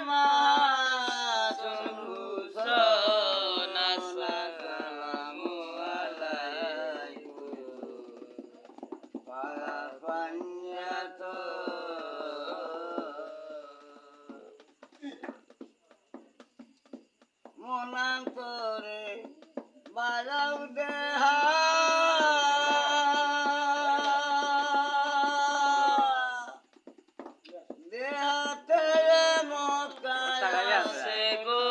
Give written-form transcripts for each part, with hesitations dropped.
মাহাজন হুসেন আসসালামু আলাইকুম পাঞ্জাত মনান্তরে বাজাও দেহা দেহাতে মক্কায় আসে গো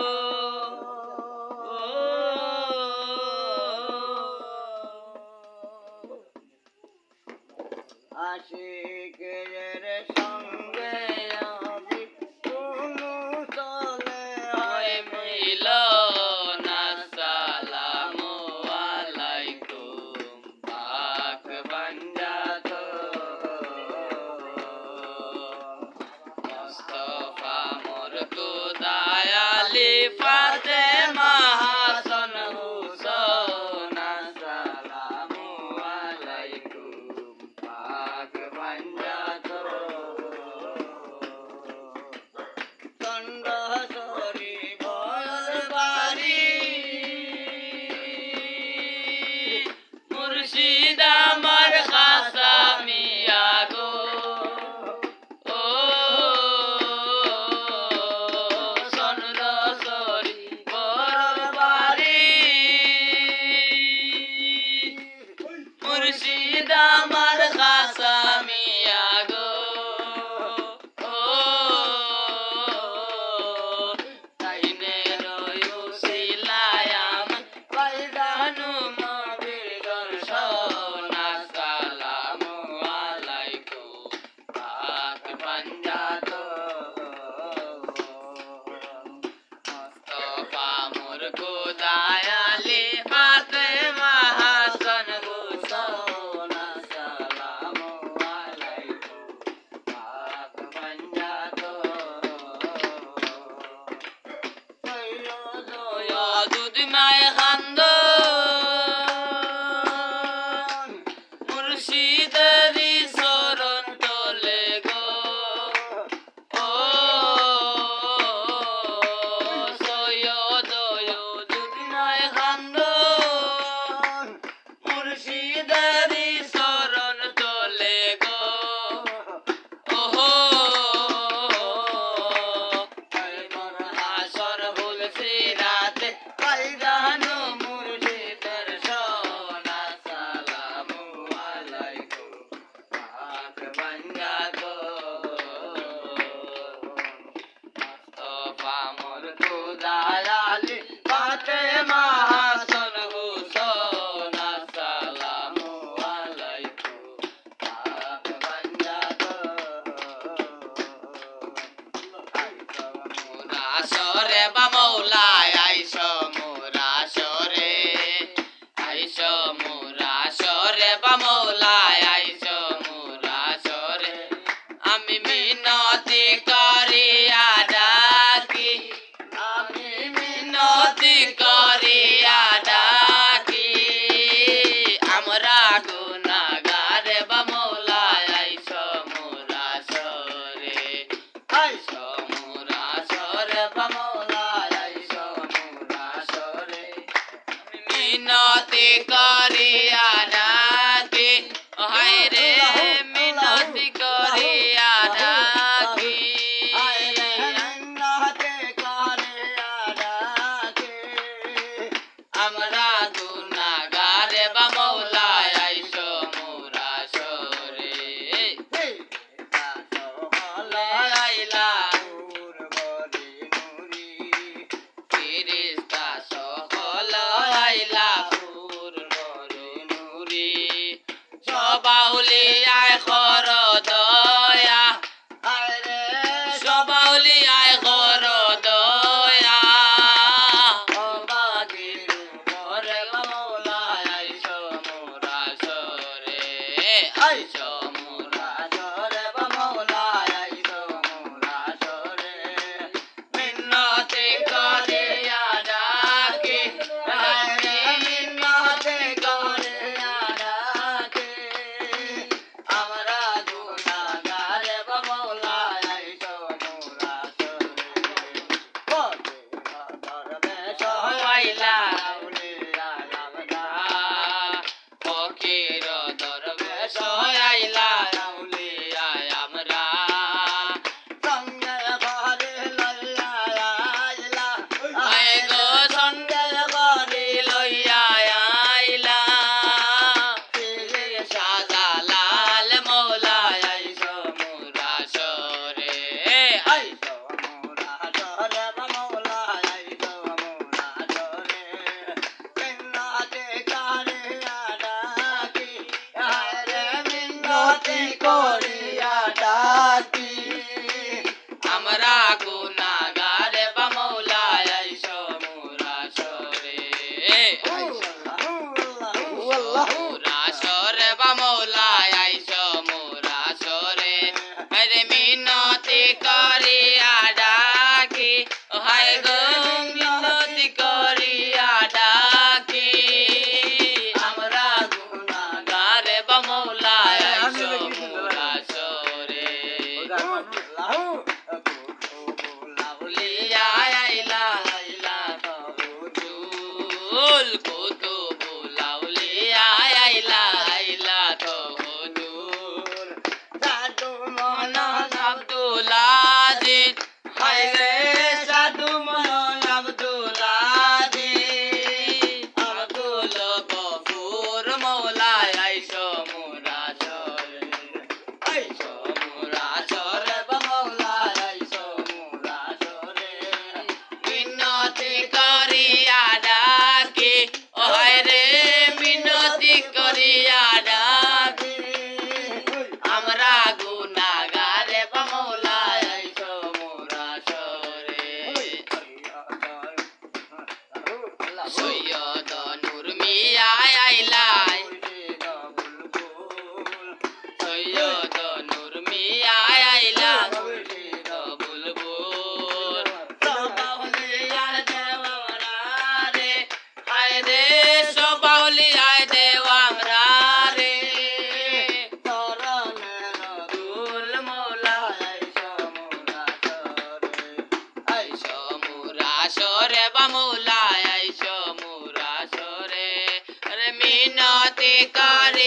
আশিকের সঙ্গে আমি কোনো চলে হয় মিলন আসসালামু আলাইকুম পাক বাঞ্জাত মুস্তাফা মোর খুদায়ালি ফাতেমা হাসান হুসেন আসসালামু আলাইকুম পাক বাঞ্জাত চন্দ্রসরি বয়স বাড়ি মুর্শিদ আমার খাসা মিয়া গো ও চন্দ্রসরি বড় বাড়ি মুর্শিদ আমার খাসা মিয়া গো ও তাইনে রয়ু সিলায়াম পাইদানু নবীর দর্শন আসসালামু আলাইকুম পাক বাঞ্জাত মুস্তাফা মোর খুদায়ালি ফাতেমা হাসান হুসেন আসসালামু আলাইকুম পাক বাঞ্জাত দুধ মায় খান্দন মুর্শিদেরি শরণ তোলে গো ও সৈয়দ দুধ মায় খান্দন মুর্শিদেরি শরণ তোলে গো ওহো হাসর বলছি রাতে পাইদানু মুর্শিদের শোন আসসালামু আলাইকুম পাক বাঞ্জাত মুস্তাফা মোর খুদায়ালি ফাতেমা হাসান হুসেন আসসালামু আলাইকুম পাক বাঞ্জাত মুরাশরে বা মৌলায় আইসো মুরাশরে আইসো মুরাশরে বা মৌলায় আইসো মুরাশরে আমি মিনতি করিয়া ডাকি আমি মিনতি করিয়া ডাকি আমরা গুনাহগারে বা মৌলায় আইসো মুরাশরে আইসো মুরাশরে বা মৌলায় আইসো মুরাশরে মিনতি করিয়া ডাকি হায় রে মিনতি করিয়া ডাকি আমরা গুনাহগারে বা মৌলায় আইসো মুরাশরে আইলা ফিরিস্তা সকল আইলা ফুর নুরি সবাউলিয়ায় খর দয়া সবাউলিয়ায় খর দয়া অবাগির মরে মৌলায় আইসো মুরাশরে আইসো মুরাশরে বা মৌলায় আইসো মুরাশরে মিন্নতি করিয়া ডাকি মিন্নতি করিয়া ডাকি আমরা গুনাহগারে বা মৌলায় আইসো মুরাশরে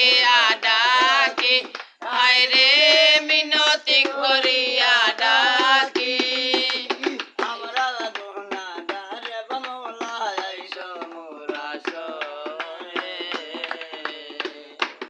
আ